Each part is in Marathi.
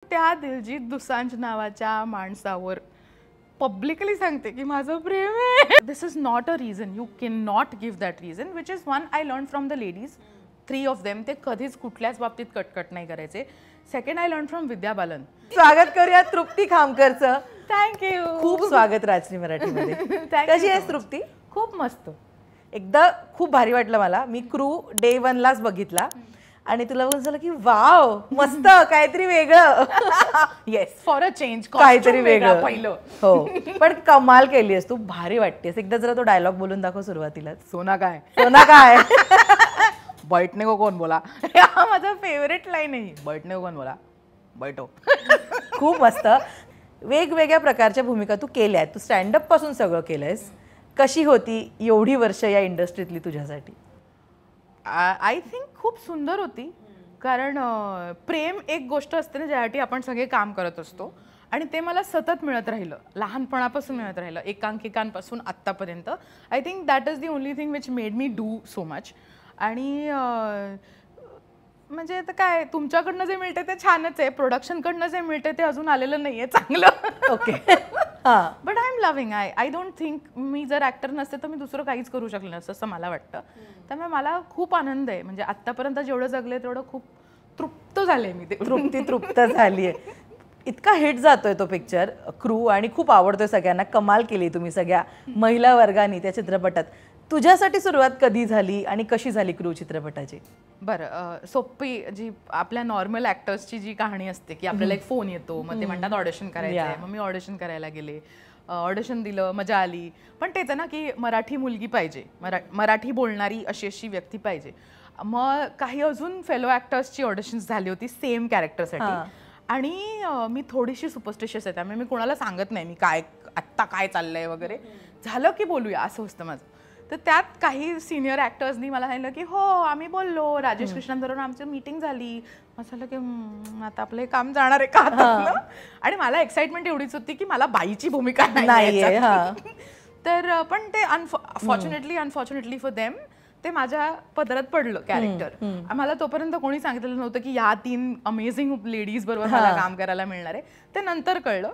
त्या दिलजीत दोसांझ नावाच्या माणसावर पब्लिकली सांगते की माझं प्रेम आहे. This is not a reason. You can not give that reason, which is one I learn from the ladies. 3 of them ते कधीच कुठल्याच बाबतीत कटकट नाही करायचे. Second I learn from Vidya Balan. स्वागत करूया तृप्ती खामकरचं. थँक्यू. खूप स्वागत राजनी मराठीमध्ये. कशी आहेस तृप्ती? खूप मस्त. एकदा खूप भारी वाटलं मला. मी क्रू डे 1 लाच बघितला आणि तुला बघून झालं की वाव मस्त काहीतरी वेगळं. येस, फॉर अ चेंज काहीतरी वेगळं पहिलं. हो, पण कमाल केलीस तू. भारी वाटतेस. एकदा जरा तो डायलॉग बोलून दाखव सुरुवातीला. सोना काय सोना काय बैठने को कौन बोला. हा माझा फेवरेट लाईन आहे. बैठने को कौन बोला, बैठो. खूप मस्त. वेगवेगळ्या प्रकारच्या भूमिका तू केल्या आहेत. तू स्टँडअप पासून सगळं केलंयस. कशी होती एवढी वर्ष या इंडस्ट्रीतली तुझ्यासाठी? आय थिंक खूप सुंदर होती. कारण प्रेम एक गोष्ट असते ना ज्यासाठी आपण सगळे काम करत असतो आणि ते मला सतत मिळत राहिलं. लहानपणापासून मिळत राहिलं, एकांकिकांपासून आत्तापर्यंत. I think that is the only thing which made me do so much. आणि म्हणजे आता काय, तुमच्याकडनं जे मिळते ते छानच आहे, प्रोडक्शनकडनं जे मिळते ते अजून आलेलं नाही आहे चांगलं. Okay. But I am loving. I don't think मी जर ॲक्टर नसते तर मी दुसरं काहीच करू शकले नसतं असं मला वाटतं. त्यामुळे मला खूप आनंद आहे. म्हणजे आत्तापर्यंत जेवढं जगले तेवढं खूप तृप्त झाले मी. ते तृप्त झाली आहे. इतका हिट जातोय तो पिक्चर क्रू आणि खूप आवडतोय सगळ्यांना. कमाल केली तुम्ही सगळ्या महिला वर्गाने त्या चित्रपटात. तुझ्यासाठी सुरुवात कधी झाली आणि कशी झाली क्रू चित्रपटाची? बरं, सोपी जी आपल्या नॉर्मल ॲक्टर्सची जी कहाणी असते की आपल्याला एक फोन येतो, मग ते म्हणतात ऑडिशन करायचं आहे. मग मी ऑडिशन करायला गेले, ऑडिशन दिलं, मजा आली. पण तेच ना की मराठी मुलगी पाहिजे, मराठी बोलणारी अशी व्यक्ती पाहिजे. मग काही अजून फेलो ॲक्टर्सची ऑडिशन्स झाली होती सेम कॅरेक्टरसाठी. आणि मी थोडीशी सुपरस्टिशियस आहे, त्यामुळे मी कोणाला सांगत नाही मी काय आत्ता काय चाललंय वगैरे. झालं की बोलूया असं असतं माझं. तर त्यात काही सिनियर ॲक्टर्सनी मला सांगितलं की हो आम्ही बोललो, राजेश कृष्णांबरोबर आमची मीटिंग झाली. असं की आता आपलं हे काम जाणार आहे का. आणि मला एक्साइटमेंट एवढीच होती की मला बाईची भूमिका नाही. तर पण ते अनफॉर्च्युनेटली फॉर देम ते माझ्या पदरात पडलं कॅरेक्टर. मला तोपर्यंत कोणी सांगितलं नव्हतं की या 3 अमेझिंग लेडीज बरोबर मला काम करायला मिळणार आहे. ते नंतर कळलं.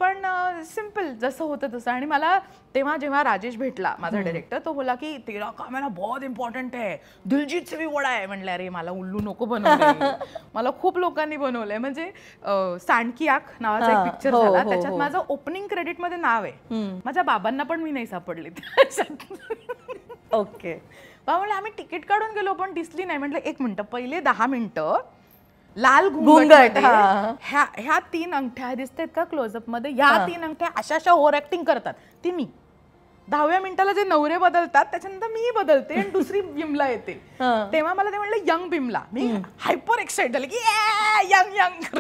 पण सिम्पल जसं होतं तसं. आणि मला तेव्हा जेव्हा राजेश भेटला माझा डायरेक्टर, तो बोला की तेरा काम है ना बहुत इम्पॉर्टंट है, दिलजीत से भी बडा है. म्हणले अरे मला उल्लू नको बनवलंय. मला खूप लोकांनी बनवलंय. म्हणजे सांडकी आख नावाचा एक पिक्चर झाला, त्याच्यात माझं ओपनिंग क्रेडिटमध्ये नाव आहे. माझ्या बाबांना पण मी नाही सापडले त्याच्यात. ओके. बाबा म्हणले आम्ही तिकीट काढून गेलो पण दिसली नाही. म्हटलं 1 मिनिट, पहिले 10 मिनिटं लाल घुंगट, ह्या 3 अंगठ्या दिसतात का क्लोजअप मध्ये, ह्या 3 अंगठ्या अशा ओव्हर ऍक्टिंग करतात ती मी. 10व्या मिनिटाला जे नवरे बदलतात त्याच्यानंतर मी बदलते आणि दुसरी बिमला येते. तेव्हा मला ते म्हणलं यंग बिमला. मी हायपर एक्साइट झाले की यंग यंग.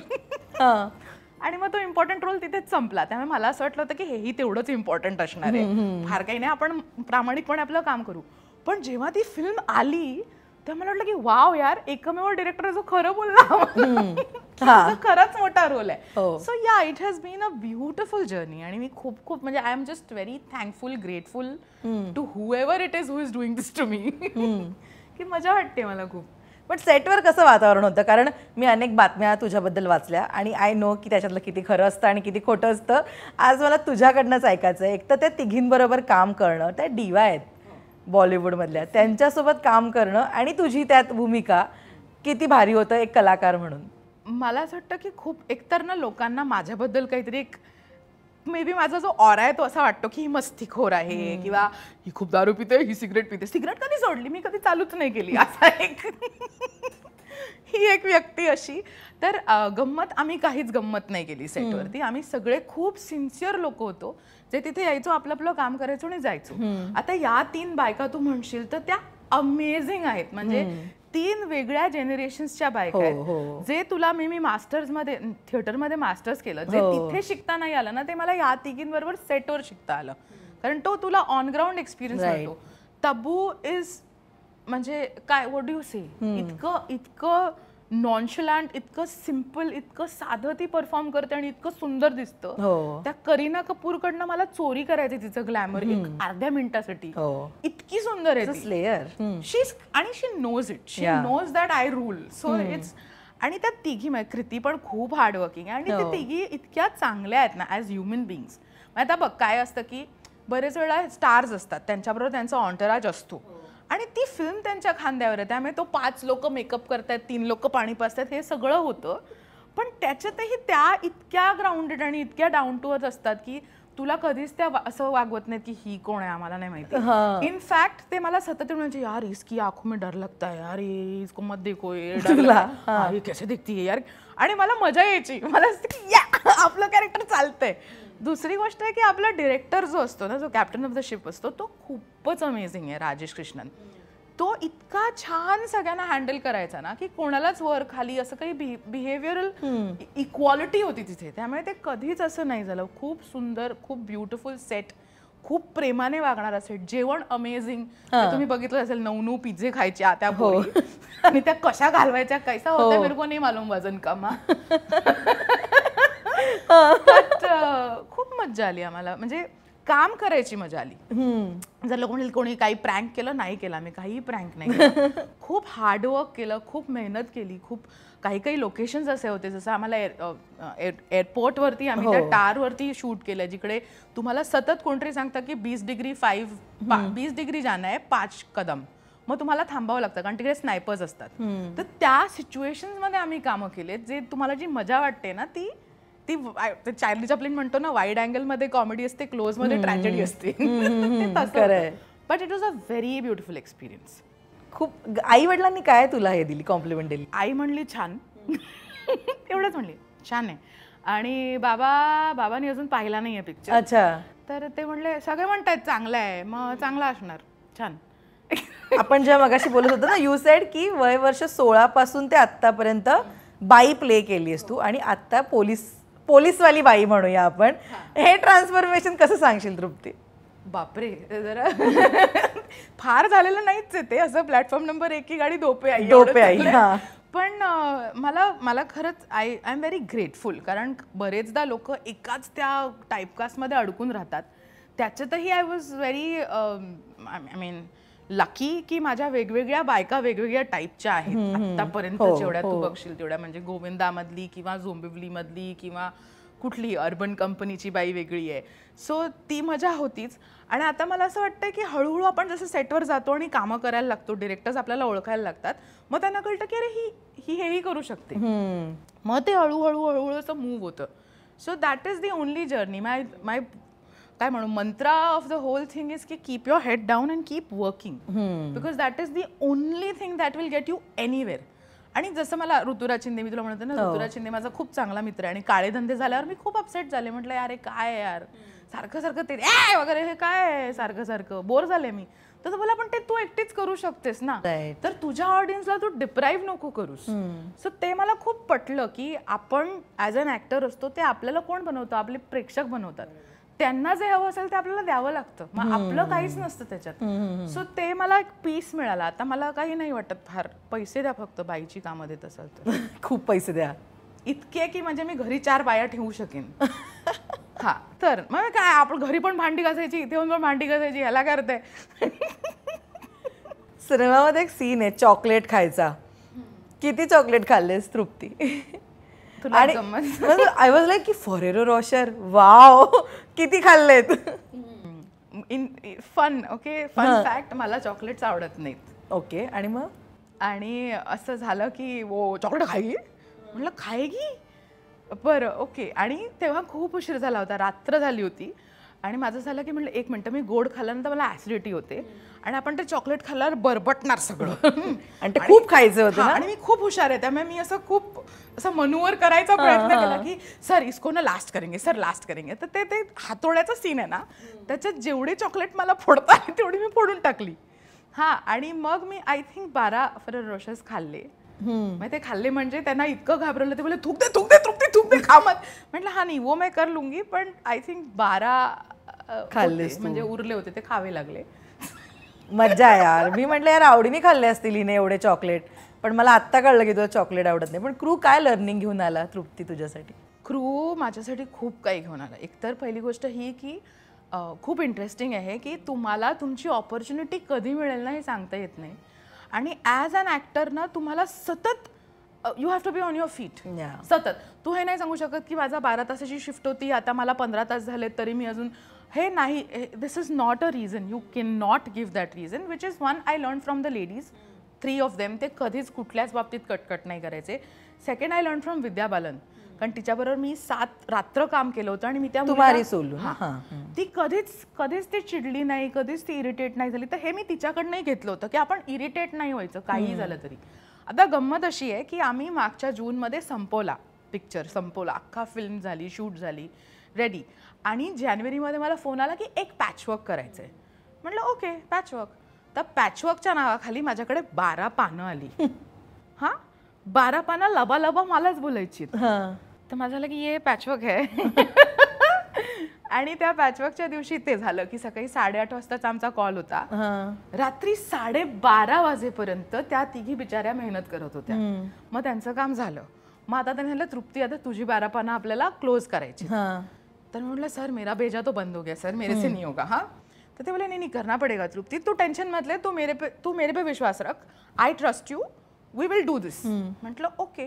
आणि मग तो इम्पॉर्टंट रोल तिथेच संपला. त्यामुळे मला असं वाटलं होतं की हेही तेवढंच इम्पॉर्टंट असणार आहे. फार काही नाही, आपण प्रामाणिकपणे आपलं काम करू. पण जेव्हा ती फिल्म आली तेव्हा मला वाटलं की वाव यार, एकमेव डिरेक्टर जो खरं बोलला, खरंच मोठा रोल आहे. सो या it has been a beautiful journey. आणि मी खूप म्हणजे I am just very thankful, grateful to whoever it is who is doing this to me. की मजा वाटते मला खूप. पण सेटवर कसं वातावरण होतं? कारण मी अनेक बातम्या तुझ्याबद्दल वाचल्या आणि आय नो की त्याच्यातलं किती खरं असतं आणि किती खोटं असतं. आज मला तुझ्याकडनंच ऐकायचं आहे. एक तर त्या तिघींबरोबर काम करणं, त्या डिवा आहेत बॉलिवूडमधल्या, त्यांच्यासोबत काम करणं आणि तुझी त्यात भूमिका, किती भारी होतं एक कलाकार म्हणून. मला असं वाटतं की खूप एकतर ना लोकांना माझ्याबद्दल काहीतरी एक मे बी माझा जो ऑरा आहे तो असा वाटतो की ही मस्तीखोर आहे किंवा ही खूप दारू पिते, ही सिगरेट पिते. सिगरेट कधी सोडली मी, कधी चालूच नाही केली. असा एक ही एक व्यक्ती अशी. तर गंमत, आम्ही काहीच गंमत नाही केली सेटवरती. आम्ही सगळे खूप सिन्सिअर लोक होतो जे तिथे यायचो, आपलं आपलं काम करायचो आणि जायचो. आता या 3 बायका तू म्हणशील तर त्या अमेझिंग आहेत. म्हणजे 3 वेगळ्या जनरेशन्सच्या बायका आहेत. जे तुला मी मास्टर्स मध्ये, थिएटरमध्ये मास्टर्स केलं, जे तिथे शिकता नाही आलं ना ते मला या तिघींबरोबर सेटवर शिकता आलं. कारण तो तुला ऑन ग्राउंड एक्सपिरियन्स मिळतो. तब्बू इज म्हणजे काय, व्हॉट डू यू से, इतकं नॉनशलंट, इतकं सिम्पल, इतकं साधं ती परफॉर्म करते आणि इतकं सुंदर दिसतं. त्या करीना कपूरकडनं मला चोरी करायची तिचं ग्लॅमर एक अर्ध्या मिनिटासाठी. इतकी सुंदर आहे ती. स्लेयर. आणि she knows it, she knows that I rule. So it's आणि त्या तिघी कृती पण खूप हार्डवर्किंग आहे आणि त्या तिघी इतक्या चांगल्या आहेत ना ॲज ह्युमन बिंग्स. आता बघ काय असतं की बरेच वेळा स्टार्स असतात, त्यांच्याबरोबर त्यांचा ऑन्टराज असतो आणि ती फिल्म त्यांच्या खांद्यावर आहे, त्यामुळे तो 5 लोक मेकअप करतायत, 3 लोक पाणी पाजतात, हे सगळं होतं. पण त्याच्यातही त्या इतक्या ग्राउंडेड आणि इतक्या डाऊन टू अर्थ असतात की तुला कधीच त्या असं वागवत नाहीत की ही कोण आहे आम्हाला नाही माहिती. इनफॅक्ट ते मला सतत म्हणजे यार इसकी आंखों में डर लगता है यार, ये इसको मत देखो, ये कैसे दिखती है यार. आणि मला मजा यायची, मला आपलं कॅरेक्टर चालतंय. दुसरी गोष्ट आहे की आपला डिरेक्टर जो असतो ना, जो कॅप्टन ऑफ द शिप असतो, तो खूपच अमेझिंग आहे, राजेश कृष्णन. तो इतका छान सगळ्यांना हँडल करायचा ना की कोणालाच वर खाली असं काही बिहेवियरल इक्वालिटी होती तिथे, त्यामुळे ते कधीच असं नाही झालं. खूप सुंदर, खूप ब्युटिफुल सेट, खूप प्रेमाने वागणारा सेट, जेवण अमेझिंग. तुम्ही बघितलं असेल 9 पिझ्झे खायच्या त्या पोरी आणि त्या कशा घालवायच्या, कैसा होता मेरे को नाही मालूम वजन कमा. खूप मज्जा आली आम्हाला, म्हणजे काम करायची मजा आली. जर कोणी काही प्रँक केलं नाही केलं, आम्ही काही प्रँक नाही केलं. खूप हार्डवर्क केलं, खूप मेहनत केली. खूप काही लोकेशन्स असे होते, जसं आम्हाला एअरपोर्टवरती आम्ही त्या टारवरती शूट केलं, जिकडे तुम्हाला सतत कोणतरी सांगतं की 20 डिग्री जाणं आहे 5 कदम, मग तुम्हाला थांबावं लागतं कारण तिकडे स्नायपर्स असतात. तर त्या सिच्युएशन्स मध्ये आम्ही कामं केलेत, जे तुम्हाला जी मजा वाटते ना ती चार्ली चॅप्लिन म्हणतो ना, वाईड अँगल मध्ये कॉमेडी असते, क्लोज मध्ये ट्रॅजेडी असते. But it was a very beautiful experience. खूप आई वडिलांनी काय तुला हे दिली, कॉम्प्लिमेंट दिली? आई म्हणली छान, एवढंच म्हणली छान आहे. आणि बाबांनी अजून पाहिला नाहीये पिक्चर. अच्छा. तर ते म्हणले सगळे म्हणतायत चांगलं आहे, मग चांगला असणार, छान. आपण जेव्हा मगाशी बोलत होतो ना, यू सेड की वय वर्ष 16 पासून ते आतापर्यंत बाई प्ले केलीस तू आणि आता पोलीसवाली बाई म्हणूया आपण. हे ट्रान्सफॉर्मेशन कसं सांगशील तृप्ती? बापरे, जरा फार झालेलं नाहीच आहे ते, असं प्लॅटफॉर्म नंबर 1 की गाडी धोपे आई. पण मला खरंच आय एम व्हेरी ग्रेटफुल, कारण बरेचदा लोक एकाच त्या टाईपकास्टमध्ये अडकून राहतात. त्याच्यातही I was very I mean lucky की माझ्या वेगवेगळ्या बायका वेगवेगळ्या टाईपच्या आहेत आतापर्यंत, जेवढ्या तू बघशील तेवढ्या. म्हणजे गोविंदामधली किंवा झोंबिवलीमधली किंवा कुठली अर्बन कंपनीची बाई वेगळी आहे. सो ती मजा होतीच. आणि आता मला असं वाटतं की हळूहळू आपण जसं सेटवर जातो आणि कामं करायला लागतो, डिरेक्टर्स आपल्याला ओळखायला लागतात, मग त्यांना कळतं की अरे ही हेही करू शकते, मग ते हळूहळू असं मूव्ह होतं. So that is the only journey. My काय म्हणू, mantra of the whole thing is की keep your head down and keep working, because that is the only thing that will get you anywhere. आणि जसं मला ऋतुराज शिंदे, मी तुला म्हणते ना, ऋतुराज शिंदे माझा खूप चांगला मित्र आहे आणि काळे धंदे झाल्यावर मी खूप अपसेट झाले. म्हटलं यार काय यार सारखं ते वगैरे, हे काय सारखं बोर झाले मी. तर बोला पण ते तू एकटीच करू शकतेस ना, तर तुझ्या ऑडियन्सला तू डिप्राईव्ह नको करूस. सो ते मला खूप पटलं की आपण ॲज अन ॲक्टर असतो, ते आपल्याला कोण बनवतं, आपले प्रेक्षक बनवतात. त्यांना जे हवं असेल ते आपल्याला द्यावं लागतं, मग आपलं काहीच नसतं त्याच्यात. सो ते मला एक पीस मिळाला. आता मला काही नाही वाटत फार, पैसे द्या फक्त, बाईची कामं देत असाल तर. खूप पैसे द्या, इतके की म्हणजे मी घरी 4 बाया ठेवू शकेन. हा, तर मग काय, आपण घरी पण भांडी घासायची, इथे पण भांडी घासायची, ह्याला करते. सिनेमामध्ये एक सीन आहे चॉकलेट खायचा. किती चॉकलेट खाल्लेस तृप्ती? आणि आय वॉज लाईक की फॉरेरो रॉशर, वाव, किती खाल्लेत? फन फॅक्ट, मला चॉकलेट्स आवडत नाहीत. ओके. आणि मग आणि असं झालं की वो चॉकलेट खायगी, म्हटलं खायगी, बरं ओके. आणि तेव्हा खूप उशीर झाला होता, रात्र झाली होती. आणि माझं झालं की म्हटलं 1 मिनिट, मी गोड खाल्ल्यानंतर मला ऍसिडिटी होते आणि आपण ते चॉकलेट खाल्ल्यावर बरबटणार सगळं. आणि ते खूप खायचं होतं. आणि मी खूप हुशार आहे, त्यामुळे मी असं खूप असं मनूवर करायचा प्रयत्न केला की सर इसको ना लास्ट करेंगे, सर लास्ट करेंगे. तर ते हातोड्याचा सीन आहे ना, त्याच्यात जेवढे चॉकलेट मला फोडता आले तेवढी मी फोडून टाकली. हा, आणि मग मी आय थिंक 12 फॉरेरो रॉशर्स खाल्ले. मग ते खाल्ले म्हणजे त्यांना इतकं घाबरलं, ते बोले थूक दे खा मत. म्हटलं हा नाही, वो मैं कर लूंगी. पण आय थिंक 12 खाल्ले म्हणजे उरले होते, ते खावे लागले. मज्जा यार. मी म्हटलं यार आवडीने खाल्ले असतील हिने एवढे चॉकलेट, पण मला आत्ता कळलं की तुला चॉकलेट आवडत नाही. पण क्रू काय लर्निंग घेऊन आला तृप्ती तुझ्यासाठी? क्रू माझ्यासाठी खूप काही घेऊन आला. एकतर पहिली गोष्ट ही की खूप इंटरेस्टिंग आहे की तुम्हाला तुमची ऑपॉर्च्युनिटी कधी मिळेल ना हे सांगता येत नाही. आणि ॲज अन ॲक्टर ना तुम्हाला सतत you have to be on your feet Yeah. सतत. तू हे नाही सांगू शकत की माझा 12 तासाची शिफ्ट होती, आता मला 15 तास झाले तरी मी अजून हे नाही. This is not a reason. You can not give that reason, which is one I learn from the ladies. 3 of them ते कधीच कुठल्याच बाबतीत कटकट नाही करायचे. Second I learn from Vidya Balan, कारण तिच्याबरोबर मी 7 रात्र काम केलं होतं आणि मी त्या तुम्हारी सोलू ती कधीच ती चिडली नाही, कधीच ती इरिटेट नाही झाली. तर हे मी तिच्याकडनंही घेतलं होतं की आपण इरिटेट नाही व्हायचं काहीही झालं तरी. आता गंमत अशी आहे की आम्ही मागच्या जूनमध्ये संपवला पिक्चर, संपवला, अख्खा फिल्म झाली, शूट झाली, रेडी. आणि जानेवारीमध्ये मला फोन आला की एक पॅचवर्क करायचं आहे. म्हटलं ओके पॅचवर्क. तर पॅचवर्कच्या नावाखाली माझ्याकडे 12 पानं आली. 12 पानं लबालबा मलाच बोलायची. तर माझं झालं की ये पॅचवर्क आहे. आणि त्या पॅचवर्कच्या दिवशी ते झालं की सकाळी 8:30 वाजताचा आमचा कॉल होता. रात्री 12:30 वाजेपर्यंत त्या तिघी बिचाऱ्या मेहनत करत होत्या. मग त्यांचं काम झालं. मग आता त्यांनी म्हटलं तृप्ती आता तुझी 12 पानं आपल्याला क्लोज करायची. तर म्हटलं सर मेरा भेजा तो बंद हो गया सर, मेरे से नहीं होगा. तर ते बोले नहीं करना पडेगा तृप्ती, तू टेन्शन मत ले, तू मेरे पे विश्वास रख, I trust you, we will do this. म्हटलं ओके.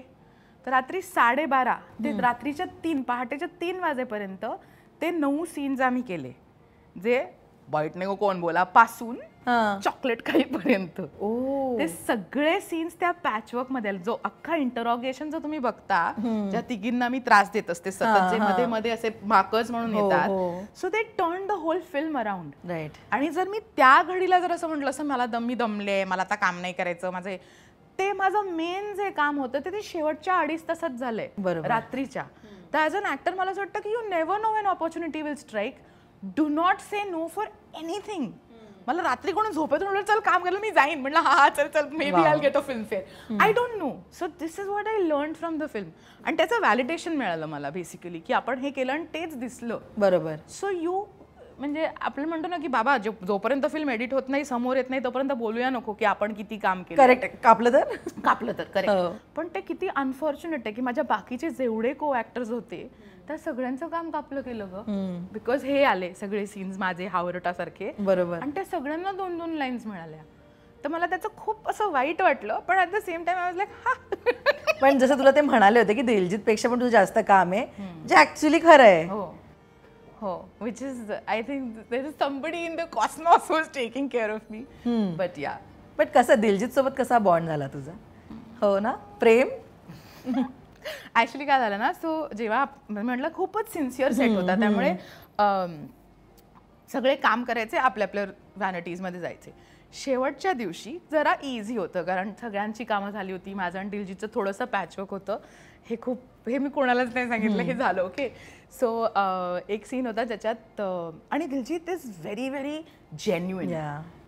तर रात्री 12:30 ते रात्रीच्या 3 पहाटेच्या 3 वाजेपर्यंत ते 9 सीन्स आम्ही केले, जे बैठने को कौन बोला पासून चॉकलेट खाईपर्यंत. ते सगळे सीन्स त्या पॅचवर्क मध्ये. जो अख्खा इंटरॉगेशन जो तुम्ही बघता, ज्या तिघींना मी त्रास देत असते सतत, जे मध्ये मध्ये असे मार्कर्स म्हणून येतात, so they turn the whole film around. Right. आणि जर मी त्या घडीला जर असं म्हटलं असं मला मी दमले, मला आता काम नाही करायचं, माझं मेन जे काम होतं ते शेवटच्या 2.5 तासात झालंय रात्रीच्या. तर ॲज अन ऍक्टर मला असं वाटतं की you never know when opportunity will strike. Do not say no for anything. मला रात्री कोणी झोपेतून उठलं चल काम केलं, मी जाईन. म्हटलं हा चल maybe I get a Filmfare. I don't know. So this is what I learn from the film. आणि त्याचं व्हॅलिडेशन मिळालं मला बेसिकली की आपण हे केलं आणि तेच दिसलं. बरोबर. सो यू म्हणजे आपलं म्हणतो ना की बाबा जोपर्यंत फिल्म एडिट होत नाही, समोर येत नाही, तोपर्यंत बोलूया नको की आपण किती काम केलं. करेक्ट. कापलं तर करेक्ट. पण ते किती अनफॉर्च्युनेट आहे की माझ्या बाकीचे जेवढे को ऍक्टर्स होते त्या सगळ्यांचं काम कापलं केलं ग. बिकॉज हे आले सगळे सीन्स माझे हावरटासारखे. बरोबर. आणि त्या सगळ्यांना 2-2 लाईन्स मिळाल्या. तर मला त्याचं खूप असं वाईट वाटलं, पण at the same time I was like पण जसं तुला ते म्हणाले होते की दिलजीत पेक्षा पण तुझं जास्त काम आहे, जे ऍक्च्युली खरं आहे. हो, which is I think there is somebody in the cosmos who is taking care of me. But yeah. पण कसं दिलजीत सोबत कसा बॉन्ड झाला तुझा? हो ना, प्रेम. ऍक्च्युली काय झालं ना, सो जेव्हा म्हटलं खूपच सिन्सिअर सेट होता, त्यामुळे सगळे काम करायचे, आपल्या व्हॅनिटीजमध्ये जायचे. शेवटच्या दिवशी जरा इझी होतं कारण सगळ्यांची कामं झाली होती. माझं आणि दिलजीतचं थोडंसं पॅचवर्क होतं. हे मी कोणालाच नाही सांगितलं, हे झालं. ओके. सो एक सीन होता ज्याच्यात, आणि Diljit is very very genuine.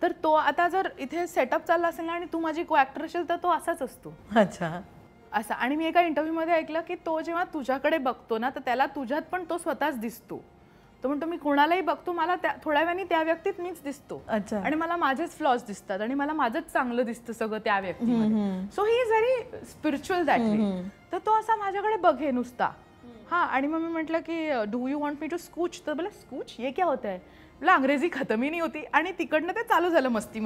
तर तो आता जर इथे सेटअप चालला असेल ना आणि तू माझी को ऍक्टर असेल तर तो असाच असतो. अच्छा. असं. आणि मी एका इंटरव्ह्यूमध्ये ऐकलं की तो जेव्हा तुझ्याकडे बघतो ना तर त्याला तुझ्यात पण तो स्वतःच दिसतो. तो म्हणतो मी कोणालाही बघतो, मला थोड्या वेळाने त्या व्यक्तीत मीच दिसतो. आणि मला माझेच फ्लॉज दिसतात आणि मला माझंच चांगलं दिसतं सगळं त्या व्यक्तीमध्ये. So he is very spiritual that way. तर तो असा माझ्याकडे बघे नुसता. आणि मग मी म्हटलं की do you want me to scooch. तर बोला स्कूच ये क्या होता है. मला अंग्रेजी खतम ही नाही होती आणि तिकडनं ते चालू झालं मस्ती.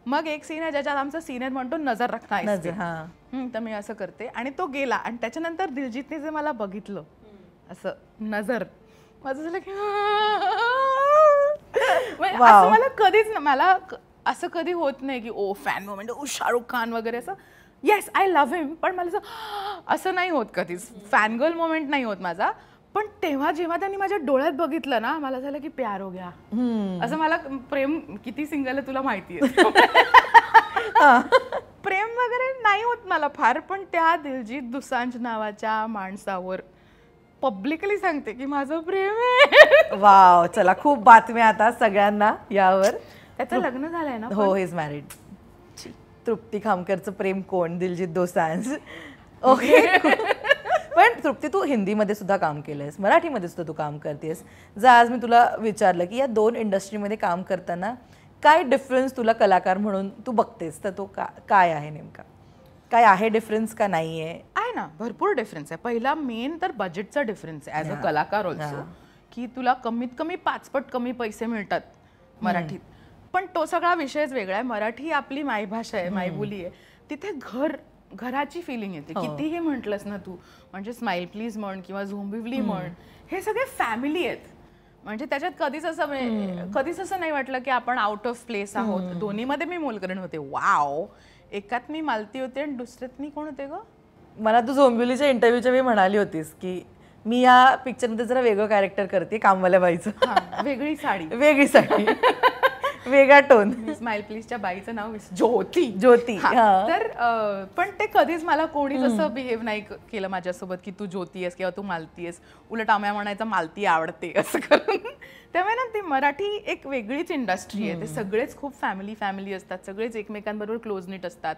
मग एक सीन आहे ज्याच्यात आमचा सीनियर म्हणतो नजर रखना. तर मी असं करते आणि तो गेला. आणि त्याच्यानंतर दिलजीतने जे मला बघितलं असं नजर, माझं झालं की असं मला कधीच, मला असं कधी होत नाही की ओ फॅन मोमेंट, ओ शाहरुख खान वगैरे असं. येस आय लव्ह हिम, पण मला असं नाही होत कधीच. फॅनगर्ल मोमेंट नाही होत माझा. पण तेव्हा जेव्हा त्यांनी माझ्या डोळ्यात बघितलं ना, मला झालं की प्यार हो गया. असं मला प्रेम किती सिंगल आहे तुला माहिती आहे. प्रेम वगैरे नाही होत मला फार, पण त्या दिलजीत दोसांझ नावाच्या माणसावर पब्लिकली सांगते की माझं प्रेम आहे. वाव. चला, खूप बातम्या आता सगळ्यांना यावर. त्याचं लग्न झालंय ना. हो, ही इज मॅरिड. तृप्ती खामकरचं प्रेम कोण? दिलजीत दोसांझ. ओके. पण तृप्ती, तू हिंदीमध्ये सुद्धा काम केलंयस, मराठीमध्ये सुद्धा तू काम करतेस. जर आज मी तुला विचारलं की या 2 इंडस्ट्रीमध्ये काम करताना काय डिफरन्स तुला कलाकार म्हणून तू बघतेस, तर तो काय आहे नेमका? काय आहे डिफरन्स का नाही आहे? आहे ना, भरपूर डिफरन्स आहे. पहिला मेन तर बजेटचा डिफरन्स आहे ॲज अ कलाकार ऑल्सो, की तुला कमीत कमी 5 पट कमी पैसे मिळतात मराठीत. पण तो सगळा विषयच वेगळा आहे. मराठी आपली मायभाषा आहे, मायबोली आहे. तिथे घर घराची फिलिंग येते. कितीही म्हटलंस ना तू, म्हणजे स्माइल प्लीज म्हण किंवा झोंबिवली म्हण, हे सगळे फॅमिली आहेत. म्हणजे त्याच्यात कधीच असं नाही वाटलं की आपण आउट ऑफ प्लेस आहोत. दोन्हीमध्ये मी मोलकरण होते. वाव, एकात मी मालती होते आणि दुसऱ्यात मी कोण होते ग? मला तू झोंबिवलीच्या इंटरव्ह्यूच्या वेळी म्हणाली होतीस की मी या पिक्चरमध्ये जरा वेगळं कॅरेक्टर करते, कामवाल्या बाईचं. वेगळी साडी, वेगळी साडी, वेगळा टोन. स्माइल प्लीजच्या बाईचं नाव ज्योती. ज्योती. तर पण ते कधीच मला कोणीच असं बिहेव नाही केलं माझ्यासोबत की तू ज्योती आहेस किंवा तू मालती आहेस. उलट आम्हाला म्हणायचं मालती आवडते असं करून. त्यामुळे ना ती मराठी एक वेगळीच इंडस्ट्री आहे. ते सगळेच खूप फॅमिली असतात, सगळेच एकमेकांबरोबर क्लोज निट असतात.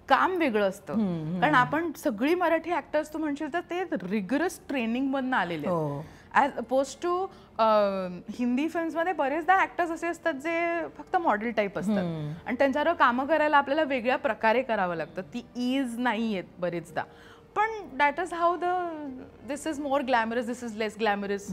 काम वेगळं असतं, कारण आपण सगळी मराठी ऍक्टर्स तू म्हणशील तर ते रिगरस ट्रेनिंग मधनं आलेले आहेत. ॲज अपोज टू हिंदी फिल्म्समध्ये बरेचदा ऍक्टर्स असे असतात जे फक्त मॉडेल टाईप असतात आणि त्यांच्यावर कामं करायला आपल्याला वेगळ्या प्रकारे करावं लागतं. ती ईज नाही आहेत बरेचदा. पण that is how this is more glamorous, this is less glamorous.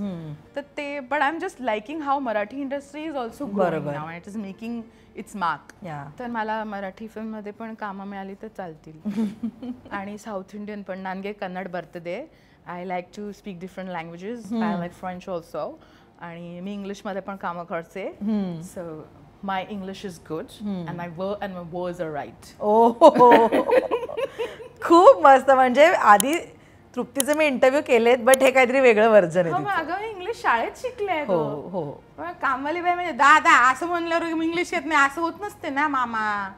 तर ते, but I am just liking how Marathi industry is also growing now and it is making it's mark. तर मला मराठी फिल्ममध्ये पण कामं मिळाली तर चालतील. आणि साऊथ इंडियन पण, नानगे Kannada birthday. I like to speak different languages. I like French also. आणि मी इंग्लिशमध्ये पण कामं करते. So my English is good and my words are right. खूप मस्त. म्हणजे आधी तृप्तीचे मी इंटरव्ह्यू केलेत, बट हे काहीतरी वेगळं व्हर्जन आहे. अगं इंग्लिश शाळेत शिकले. कामवाली बाई म्हणजे दादा असं म्हणल्यावर इंग्लिश येत नाही असं होत नसते ना मामा.